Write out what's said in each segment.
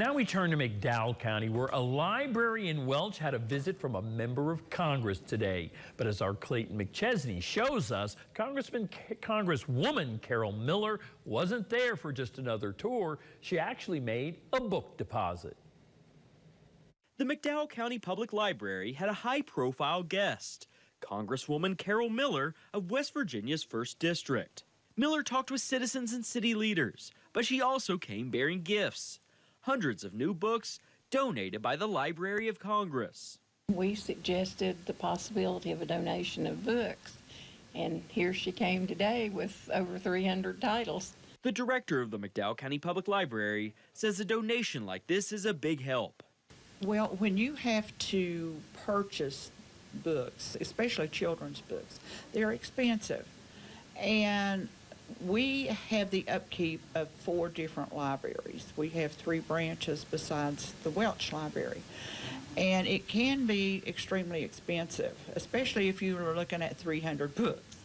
Now we turn to McDowell County, where a library in Welch had a visit from a member of Congress today. But as our Clayton McChesney shows us, Congresswoman Carol Miller wasn't there for just another tour. She actually made a book deposit. The McDowell County Public Library had a high-profile guest, Congresswoman Carol Miller of West Virginia's 1st District. Miller talked with citizens and city leaders, but she also came bearing gifts. Hundreds of new books donated by the Library of Congress. We suggested the possibility of a donation of books, and here she came today with over 300 titles. The director of the McDowell County Public Library says a donation like this is a big help. Well, when you have to purchase books, especially children's books, they're expensive. And we have the upkeep of 4 different libraries. We have 3 branches besides the Welch Library. And it can be extremely expensive, especially if you were looking at 300 books.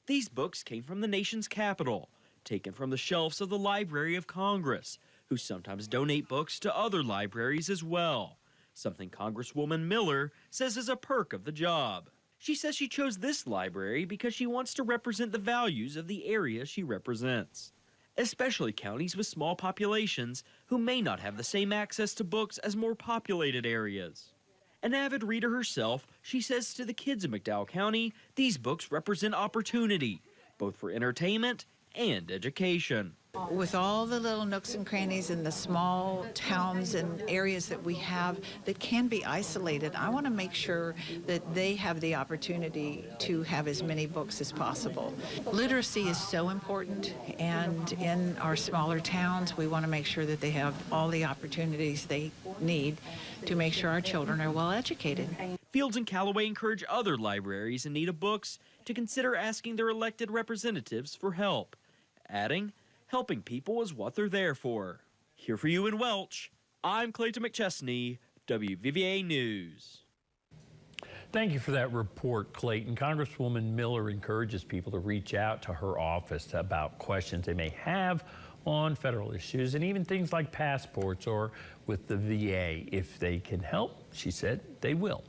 These books came from the nation's capital, taken from the shelves of the Library of Congress, who sometimes donate books to other libraries as well, something Congresswoman Miller says is a perk of the job. She says she chose this library because she wants to represent the values of the area she represents, especially counties with small populations who may not have the same access to books as more populated areas. An avid reader herself, she says to the kids of McDowell County, these books represent opportunity, both for entertainment and education. With all the little nooks and crannies in the small towns and areas that we have that can be isolated, I want to make sure that they have the opportunity to have as many books as possible. Literacy is so important, and in our smaller towns, we want to make sure that they have all the opportunities they need to make sure our children are well educated. Fields and Callaway encourage other libraries in need of books to consider asking their elected representatives for help, adding, helping people is what they're there for. Here for you in Welch, I'm Clayton McChesney, WVVA News. Thank you for that report, Clayton. Congresswoman Miller encourages people to reach out to her office about questions they may have on federal issues and even things like passports or with the VA. If they can help, she said they will.